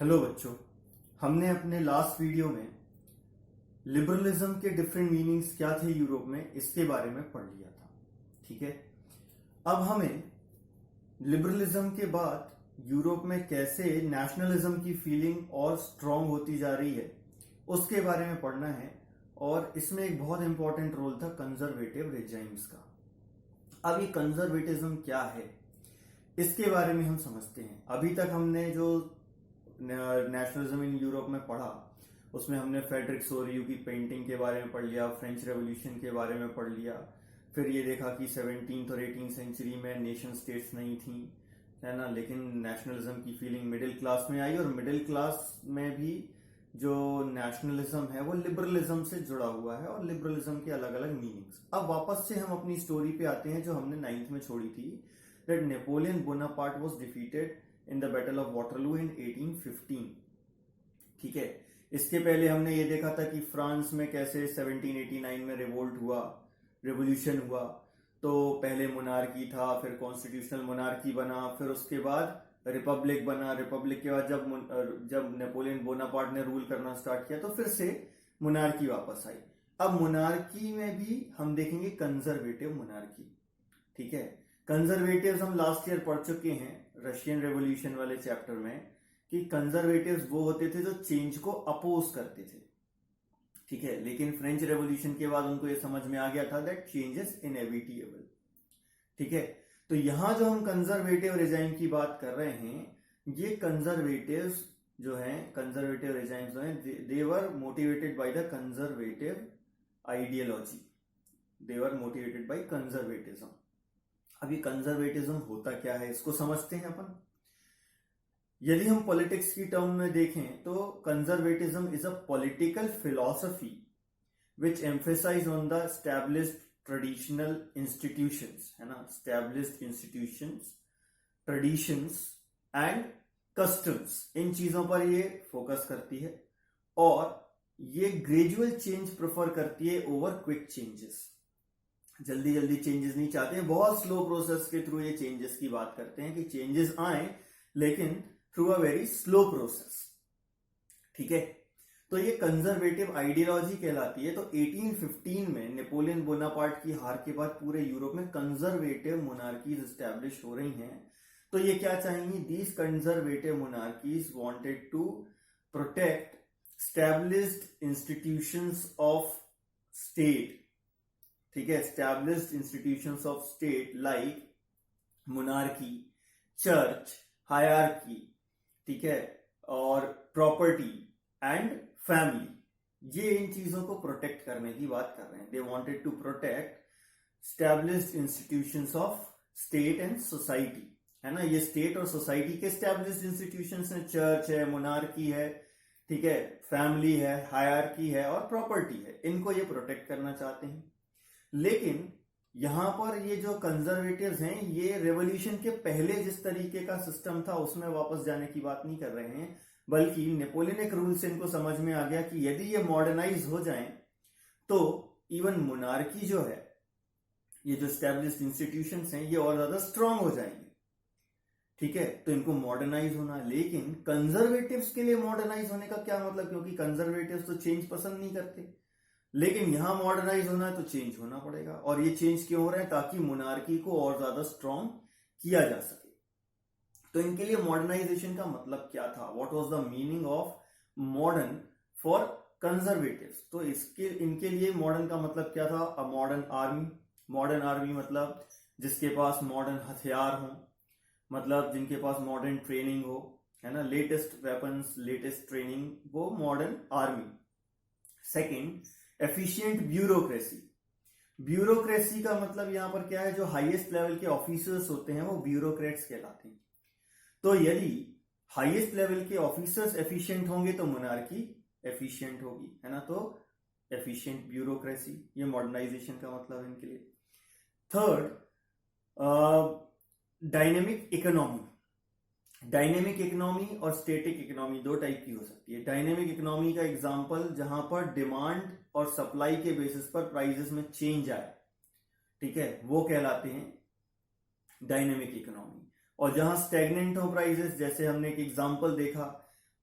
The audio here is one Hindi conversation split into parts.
हेलो बच्चों, हमने अपने लास्ट वीडियो में लिबरलिज्म के डिफरेंट मीनिंग्स क्या थे यूरोप में इसके बारे में पढ़ लिया था। ठीक है, अब हमें लिबरलिज्म के बाद यूरोप में कैसे नेशनलिज्म की फीलिंग और स्ट्रांग होती जा रही है उसके बारे में पढ़ना है। और इसमें एक बहुत इंपॉर्टेंट रोल था कंजर्वेटिव रेजाइम्स का। अब ये कंजर्वेटिज्म क्या है इसके बारे में हम समझते हैं। अभी तक हमने जो नेशनलिज्म इन यूरोप में पढ़ा उसमें हमने फेडरिक सोरियू की पेंटिंग के बारे में पढ़ लिया, फ्रेंच रेवोल्यूशन के बारे में पढ़ लिया, फिर ये देखा कि 17th और 18th सेंचुरी में नेशन स्टेट्स नहीं थी, है ना, लेकिन नेशनलिज्म की फीलिंग मिडिल क्लास में आई और मिडिल क्लास में भी जो नेशनलिज्म है वो लिबरलिज्म से जुड़ा हुआ है और लिबरलिज्म के अलग अलग मीनिंग्स। अब वापस से हम अपनी स्टोरी पे आते हैं जो हमने 9th में छोड़ी थी, that Napoleon Bonaparte was defeated in the battle of Waterloo in 1815। ठीक है, इसके पहले हमने ये देखा था कि फ्रांस में कैसे 1789 में रिवोल्ट हुआ, रेवोल्यूशन हुआ। तो पहले मोनार्की था, फिर कॉन्स्टिट्यूशनल मोनार्की बना, फिर उसके बाद रिपब्लिक बना। रिपब्लिक के बाद जब नेपोलियन बोनापार्ट ने रूल करना स्टार्ट किया तो फिर से मोनार्की वापस आई। अब मोनार्की में भी हम देखेंगे कंजर्वेटिव मोनार्की। ठीक है, कंजर्वेटिव्स हम लास्ट ईयर पढ़ चुके हैं रशियन रेवोल्यूशन वाले चैप्टर में कि कंजर्वेटिव्स वो होते थे जो चेंज को अपोज करते थे। ठीक है, लेकिन फ्रेंच रेवोल्यूशन के बाद उनको ये समझ में आ गया था दैट चेंज इज इनएविटेबल। ठीक है, तो यहां जो हम कंजर्वेटिव रेजाइम की बात कर रहे हैं, ये कंजर्वेटिव्स जो हैं, कंजर्वेटिव रेजाइम्स जो हैं, they were motivated by the conservative ideology, they were motivated by conservatism. अभी कंजर्वेटिज्म होता क्या है इसको समझते हैं अपन। यदि हम पॉलिटिक्स की टर्म में देखें तो conservatism is a political philosophy which emphasize on the established traditional institutions, है ना, established institutions, traditions and customs, इन चीजों पर ये फोकस करती है और ये ग्रेजुअल चेंज प्रेफर करती है ओवर क्विक चेंजेस। जल्दी जल्दी चेंजेस नहीं चाहते हैं, बहुत स्लो प्रोसेस के थ्रू ये चेंजेस की बात करते हैं कि चेंजेस आए लेकिन through a very slow process. ठीक है, तो ये कंजर्वेटिव आइडियोलॉजी कहलाती है। तो 1815 में नेपोलियन बोनापार्ट की हार के बाद पूरे यूरोप में कंजर्वेटिव मोनार्कीज एस्टैब्लिश हो रही हैं। तो ये क्या चाहेंगी, these conservative monarchies wanted to protect established institutions of state. ठीक है, established institutions of state like monarchy, church, hierarchy, ठीक है, और प्रॉपर्टी एंड फैमिली, ये इन चीजों को प्रोटेक्ट करने की बात कर रहे हैं। They wanted to protect established institutions of state and society, है ना। ये स्टेट और सोसाइटी के established institutions हैं, चर्च है, मोनार्की है, ठीक है, फैमिली है, हायरार्की है और प्रॉपर्टी है, इनको ये प्रोटेक्ट करना चाहते हैं। लेकिन यहां पर ये जो कंजर्वेटिव्स हैं ये रेवोल्यूशन के पहले जिस तरीके का सिस्टम था उसमें वापस जाने की बात नहीं कर रहे हैं, बल्कि नेपोलियनिक रूल से इनको समझ में आ गया कि यदि ये मॉडर्नाइज हो जाएं तो इवन मोनार्की जो है, ये जो स्टैब्लिश्ड इंस्टीट्यूशंस हैं, ये और ज्यादा स्ट्रांग हो जाएंगे। ठीक है, तो इनको मॉडर्नाइज होना। लेकिन कंजर्वेटिव्स के लिए मॉडर्नाइज होने का क्या मतलब, क्योंकि कंजर्वेटिव्स तो चेंज पसंद नहीं करते, लेकिन यहां मॉडर्नाइज होना है तो चेंज होना पड़ेगा। और ये चेंज क्यों हो रहा है, ताकि मोनार्की को और ज्यादा स्ट्रांग किया जा सके। तो इनके लिए मॉडर्नाइजेशन का मतलब क्या था, what was the meaning of modern for conservatives. तो इनके लिए मॉडर्न का मतलब क्या था, अ मॉडर्न आर्मी। मॉडर्न आर्मी मतलब जिसके पास मॉडर्न हथियार हो, मतलब जिनके पास मॉडर्न ट्रेनिंग हो, है ना, लेटेस्ट वेपन्स, लेटेस्ट ट्रेनिंग, वो modern army. Second, efficient bureaucracy. Bureaucracy का मतलब यहां पर क्या है, जो हाईएस्ट लेवल के ऑफिसर्स होते हैं वो ब्यूरोक्रेट्स कहलाते हैं। तो यदि हाईएस्ट लेवल के ऑफिसर्स एफिशिएंट होंगे तो मोनार्की एफिशिएंट होगी, है ना। तो एफिशिएंट ब्यूरोक्रेसी, ये मॉडर्नाइजेशन का मतलब है इनके लिए। Third, dynamic economy. Dynamic economy और स्टैटिक इकोनॉमी दो टाइप की हो सकती है। डायनेमिक इकोनॉमी का एग्जांपल जहां पर डिमांड और सप्लाई के बेसिस पर प्राइसेस में चेंज आए, ठीक है, वो कहलाते हैं डायनेमिक इकोनॉमी। और जहां स्टैग्नेंट हो प्राइसेस, जैसे हमने एक एग्जांपल देखा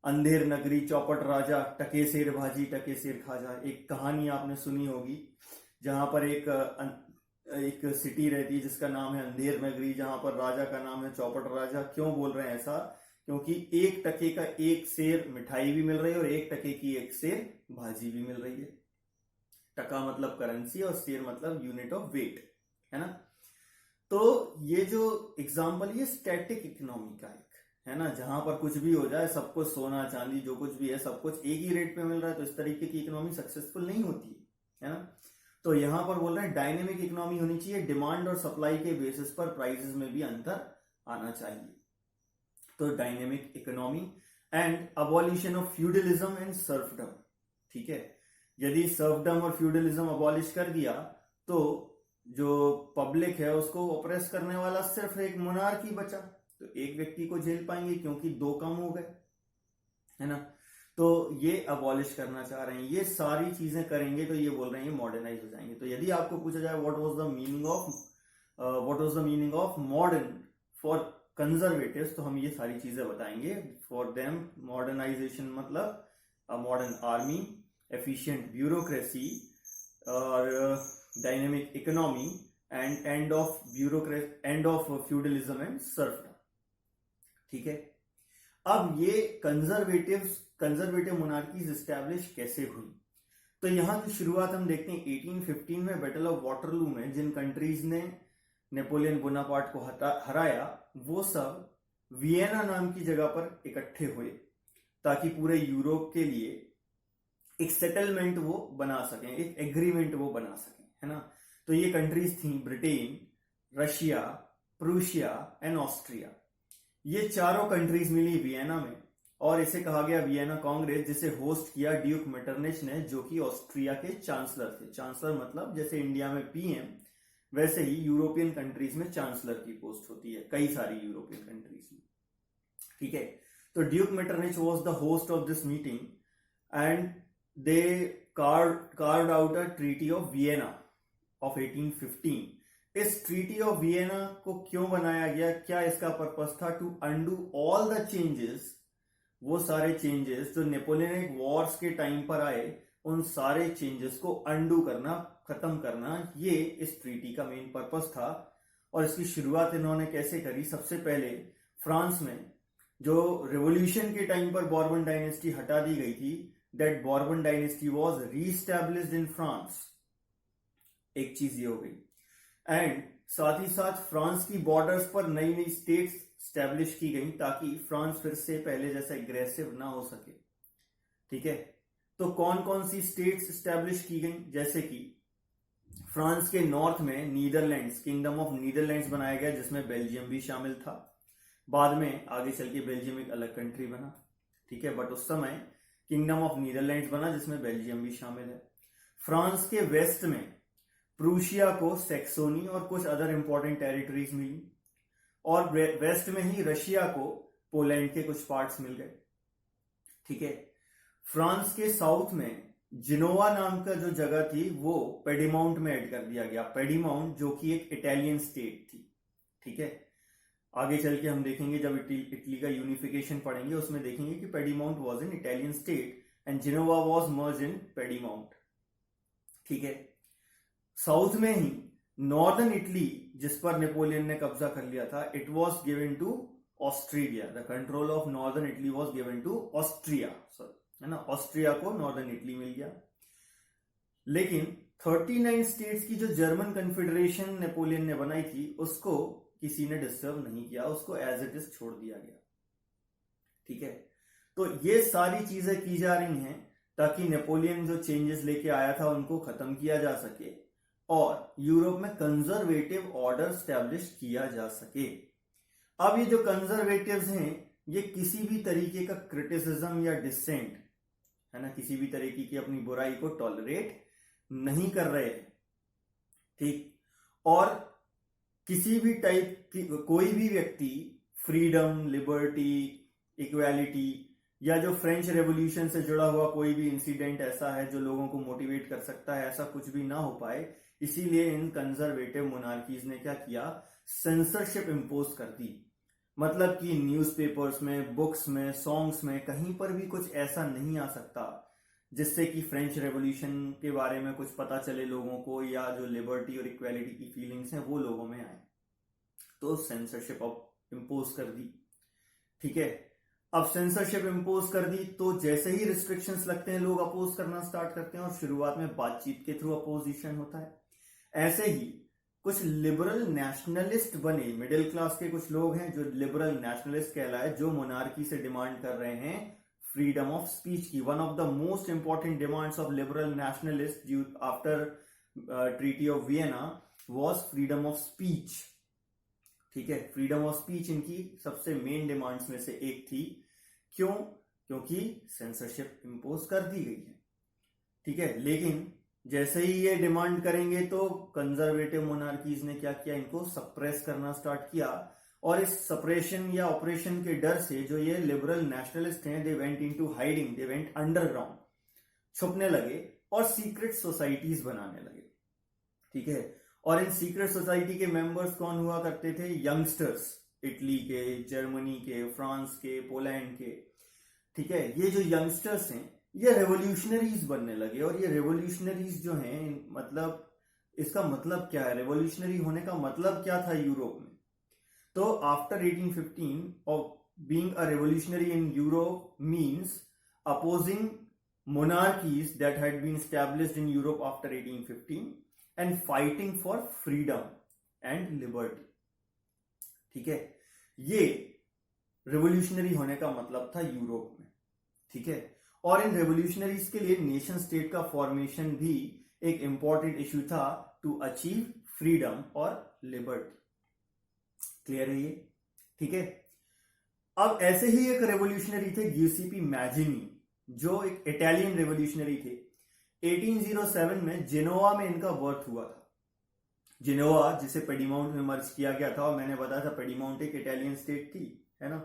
अंधेर नगरी चौपट राजा, टके शेर भाजी टके शेर खाजा। एक कहानी आपने सुनी होगी जहां पर एक सिटी रहती है जिसका नाम है अंधेर नगरी, जहां पर राजा का नाम है चौपट राजा। क्यों बोल रहे हैं ऐसा? क्योंकि 1 टके का 1 शेर मिठाई भी मिल रही है और 1 टके की 1 शेर भाजी भी मिल रही है। टका मतलब करेंसी और शेर मतलब यूनिट ऑफ वेट, है ना। तो ये जो एग्जाम्पल, ये स्टैटिक इकोनॉमी का है ना, जहां पर कुछ भी हो जाए, सब कुछ सोना चांदी जो कुछ भी है सब कुछ एक ही रेट पे मिल रहा है, तो इस तरीके की इकोनॉमी सक्सेसफुल नहीं होती है ना। तो यहां पर बोल रहे हैं डायनेमिक इकोनॉमी होनी चाहिए, डिमांड और सप्लाई के बेसिस पर प्राइसेस में भी अंतर आना चाहिए। तो dynamic economy and abolition of feudalism and serfdom. ठीक है, यदि सर्फडम और फ्यूडलिज्म अबॉलिश कर दिया तो जो पब्लिक है उसको ऑपरेस करने वाला सिर्फ एक मोनार्की बचा, तो एक व्यक्ति को झेल पाएंगे क्योंकि 2 कम हो गए, है ना। तो ये अबॉलिश करना चाह रहे हैं, ये सारी चीजें करेंगे तो ये बोल रहे हैं ये मॉडर्नाइज हो जाएंगे। तो यदि आपको पूछा जाए what was the meaning of modern for conservatives, तो हम ये सारी चीजें बताएंगे। फॉर देम मॉडर्नाइजेशन मतलब a modern army, efficient bureaucracy और dynamic economy and end of feudalism and serfdom. ठीक है, अब ये कंजर्वेटिव मोनार्कीज एस्टैब्लिश कैसे हुई? तो यहां की शुरुआत हम देखते हैं 1815 में बैटल ऑफ वाटरलू में। जिन कंट्रीज ने नेपोलियन बोनापार्ट को हराया वो सब वियना नाम की जगह पर इकट्ठे हुए ताकि पूरे यूरोप के लिए एक सेटलमेंट वो बना सकें, एक एग्रीमेंट वो बना सकें, है ना। तो ये कंट्रीज थी Britain, Russia, Prussia and Austria. ये चारों कंट्रीज मिली वियना में और इसे कहा गया वियना कांग्रेस, जिसे होस्ट किया ड्यूक मेटरनिच ने, जो कि ऑस्ट्रिया के चांसलर थे। चांसलर मतलब जैसे इंडिया में पीएम, वैसे ही यूरोपियन कंट्रीज में चांसलर की पोस्ट होती है, कई सारी यूरोपियन कंट्रीज में। ठीक है, तो Duke Metternich was the host of this meeting and they carved out a treaty of Vienna of 1815। इस ट्रीटी ऑफ वियना को क्यों बनाया गया, क्या इसका पर्पस था? To undo all the changes, वो सारे चेंजेस जो नेपोलियनिक वॉर्स के टाइम पर आए, उन सारे चेंजेस को अंडू करना, खत्म करना, ये इस ट्रीटी का मेन पर्पस था। और इसकी शुरुआत इन्होंने कैसे करी? सबसे पहले फ्रांस में जो रेवोल्यूशन के टाइम पर बॉर्बन डायनेस्टी हटा दी गई थी, that Bourbon dynasty was reestablished in France. एक चीज ये हो गई। एंड साथ ही साथ फ्रांस की बॉर्डर्स पर नई नई स्टेट्स स्टैब्लिश की गई ताकि फ्रांस फिर से पहले जैसा एग्रेसिव ना हो सके। ठीक है, तो कौन कौन सी स्टेट्स स्टैब्लिश की गई? जैसे कि फ्रांस के नॉर्थ में नीदरलैंड्स, किंगडम ऑफ नीदरलैंड्स बनाया गया जिसमें बेल्जियम भी शामिल था। बाद में आगे चल के बेल्जियम एक अलग कंट्री बना, ठीक है, बट उस समय किंगडम ऑफ नीदरलैंड्स बना जिसमें बेल्जियम भी शामिल है। फ्रांस के वेस्ट में प्रूशिया को सैक्सोनी और कुछ अदर इंपॉर्टेंट टेरिटरीज मिली और वेस्ट में ही रशिया को पोलैंड के कुछ पार्ट्स मिल गए। ठीक है, फ्रांस के साउथ में जिनोवा नाम का जो जगह थी वो पेडीमाउंट में ऐड कर दिया गया। पेडीमाउंट जो कि एक इटालियन स्टेट थी। ठीक है, आगे चल के हम देखेंगे जब इटली का यूनिफिकेशन पढ़ेंगे उसमें देखेंगे कि Piedmont was an Italian state and Genoa was merged in Piedmont. ठीक है, साउथ में ही नॉर्दर्न इटली जिस पर नेपोलियन ने कब्जा कर लिया था, it was given to Austria. The control of northern Italy was given to Austria, है ना, ऑस्ट्रिया को नॉर्दर्न इटली मिल गया। लेकिन 39 स्टेट्स की जो जर्मन कन्फेडरेशन नेपोलियन ने बनाई थी उसको किसी ने डिस्टर्ब नहीं किया, उसको एज इट इज छोड़ दिया गया। ठीक है, तो ये सारी चीजें की जा रही हैं ताकि नेपोलियन जो चेंजेस लेके आया था उनको खत्म किया जा सके और यूरोप में कंजर्वेटिव ऑर्डर स्टैब्लिश किया जा सके। अब ये जो कंजर्वेटिव्स हैं ये किसी भी तरीके का क्रिटिसिज्म या डिसेंट, है ना, किसी भी तरीके की अपनी बुराई को टॉलरेट नहीं कर रहे हैं। ठीक, और किसी भी टाइप की कोई भी व्यक्ति फ्रीडम, लिबर्टी, इक्वालिटी या जो फ्रेंच रेवोल्यूशन से जुड़ा हुआ कोई भी इंसिडेंट ऐसा है जो लोगों को मोटिवेट कर सकता है, ऐसा कुछ भी ना हो पाए, इसीलिए इन कंजर्वेटिव मोनार्कीज ने क्या किया, सेंसरशिप इंपोज कर दी। मतलब कि न्यूज़पेपर्स में, बुक्स में, सॉन्ग्स में कहीं पर भी कुछ ऐसा नहीं आ सकता जिससे कि फ्रेंच रेवोल्यूशन के बारे में कुछ पता चले लोगों को, या जो लिबर्टी और इक्वालिटी की फीलिंग्स हैं वो लोगों में आए। तो सेंसरशिप इम्पोज कर दी। ठीक है, अब सेंसरशिप इम्पोज कर दी तो जैसे ही रिस्ट्रिक्शंस लगते हैं लोग अपोज करना स्टार्ट करते हैं, और शुरुआत में बातचीत के थ्रू अपोजिशन होता है। ऐसे ही कुछ लिबरल नेशनलिस्ट बने, मिडिल क्लास के कुछ लोग हैं जो लिबरल नेशनलिस्ट कहलाए, जो मोनार्की से डिमांड कर रहे हैं फ्रीडम ऑफ स्पीच की। One of the most important demands of liberal nationalist after treaty of Vienna was freedom of speech. ठीक है, फ्रीडम ऑफ स्पीच इनकी सबसे मेन डिमांड्स में से एक थी। क्यों? क्योंकि सेंसरशिप इंपोज कर दी गई है। ठीक है, लेकिन जैसे ही ये डिमांड करेंगे तो कंजर्वेटिव मोनार्कीज ने क्या किया, इनको सप्रेस करना स्टार्ट किया। और इस सप्रेशन या ऑपरेशन के डर से जो ये लिबरल नेशनलिस्ट हैं, they went into hiding, they went underground, छुपने लगे और सीक्रेट सोसाइटीज बनाने लगे। ठीक है, और इन सीक्रेट सोसाइटी के मेंबर्स कौन हुआ करते थे? यंगस्टर्स, इटली के, जर्मनी के, फ्रांस के, पोलैंड के। ठीक है, ये जो यंगस्टर्स हैं ये रेवोल्यूशनरीज बनने लगे। और ये रेवोल्यूशनरीज जो हैं, मतलब इसका मतलब क्या है, रेवोल्यूशनरी होने का मतलब क्या था यूरोप में? तो after 1815 of being a revolutionary in Europe means opposing monarchies that had been established in Europe after 1815 and fighting for freedom and liberty. ठीक है, ये रेवोल्यूशनरी होने का मतलब था यूरोप में। ठीक है, और इन रेवोल्यूशनरीज के लिए नेशन स्टेट का फॉर्मेशन भी एक इंपॉर्टेंट इश्यू था टू अचीव फ्रीडम और लिबर्टी। क्लियर है ये? ठीक है, अब ऐसे ही एक रेवोल्यूशनरी थे गियुसेप्पे मैजिनी, जो एक इटालियन रेवोल्यूशनरी थे। 1807 में जेनोवा में इनका बर्थ हुआ था। जेनोवा जिसे पेडीमाउंट में मर्ज किया गया था, और मैंने बताया था पेडीमाउंट एक इटालियन स्टेट थी, है ना।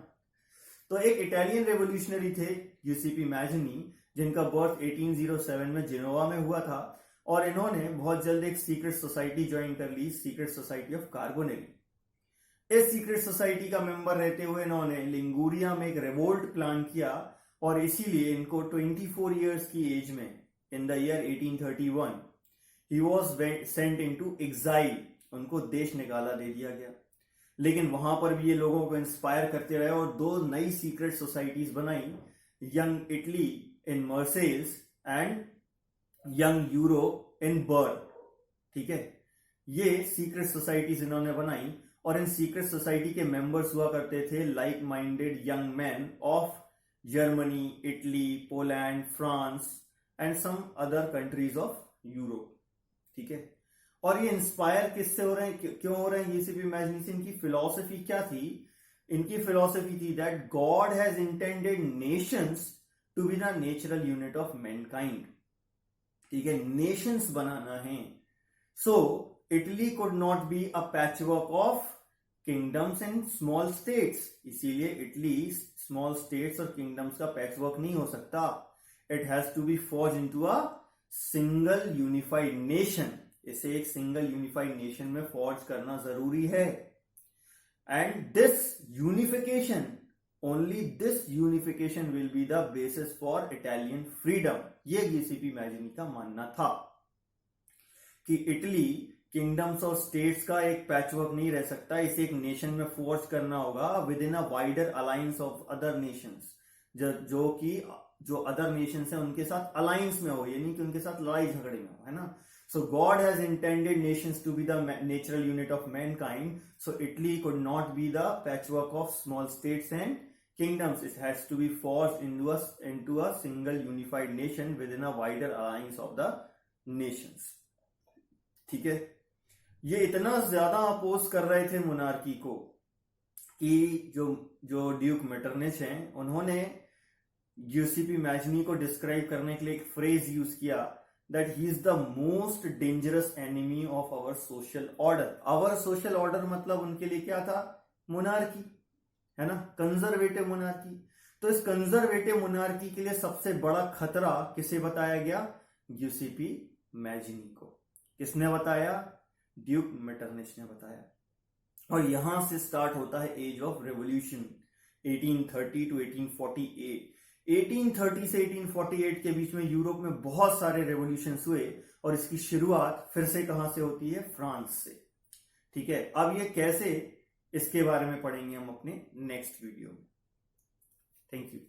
तो एक इटालियन रेवोल्यूशनरी थे गियुसेप्पे मैजिनी, जिनका बर्थ 1807 में जेनोवा में हुआ था। और इन्होंने बहुत जल्द एक सीक्रेट सोसाइटी ज्वाइन कर ली, सीक्रेट सोसाइटी ऑफ कार्बोनेरी। इस सीक्रेट सोसाइटी का मेंबर रहते हुए इन्होंने लिंगुरिया में एक रिवोल्ट प्लान किया, और इसीलिए इनको 24 इयर्स की एज में in the year 1831 he was sent into exile, उनको देश निकाला दे दिया गया। लेकिन वहां पर भी ये लोगों को इंस्पायर करते रहे और दो नई सीक्रेट सोसाइटीज बनाई, young Italy in Marseilles and young Europe in Bern. ठीक है, ये सीक्रेट सोसाइटीज इन्होंने बनाई, और इन सीक्रेट सोसाइटी के मेंबर्स हुआ करते थे like minded young man of Germany, Italy, Poland, France and some other countries of Europe. ठीक है, और ये इंस्पायर किससे हो रहे हैं, क्यों हो रहे हैं? गियुसेप्पे मैजिनी से। इनकी फिलॉसफी क्या थी? इनकी फिलॉसफी थी that God has intended nations to be the natural unit of mankind. ठीक है, नेशंस बनाना है। So Italy could not be a patchwork of kingdoms and small states, इसीलिए इटली स्मॉल स्टेट्स और किंगडम्स का पैचवर्क नहीं हो सकता। It has to be forge into a single unified nation, इसे एक सिंगल यूनिफाइड नेशन में फॉर्ज करना जरूरी है। And this unification, only this unification will be the basis for Italian freedom. ये गियुसेप्पे मैजिनी का मानना था कि इटली किंगडम्स और स्टेट्स का एक पैचवर्क नहीं रह सकता, इसे एक नेशन में फोर्स करना होगा with in a wider alliance of other Nations, जो कि जो अदर नेशंस हैं उनके साथ अलायंस में हो, यानी कि उनके साथ लड़ाई झगड़े में हो, है ना। So God has intended nations to be the natural unit of mankind, so Italy could not be the patchwork of small states and kingdoms. It has to be forced into a single unified nation within a wider alliance of the nations. ठीक है, ये इतना ज्यादा अपोज कर रहे थे मोनार्की को कि जो ड्यूक मेटरनिच हैं, उन्होंने गियुसेप्पे मैजिनी को डिस्क्राइब करने के लिए एक फ्रेज यूज किया that he is the most dangerous enemy of our social order. Our social order मतलब उनके लिए क्या था? मोनार्की, है ना, कंजर्वेटिव मोनार्की। तो इस कंजर्वेटिव मोनार्की के लिए सबसे बड़ा खतरा किसे बताया गया? गियुसेप्पे मैजिनी को। किसने बताया? ड्यूक मेटरनिच ने बताया। और यहां से स्टार्ट होता है एज ऑफ रेवोल्यूशन 1830 टू 1848। 1830 से 1848 के बीच में यूरोप में बहुत सारे रेवोल्यूशंस हुए और इसकी शुरुआत फिर से कहां से होती है? फ्रांस से। ठीक है, अब ये कैसे, इसके बारे में पढ़ेंगे हम अपने नेक्स्ट वीडियो में। Thank you.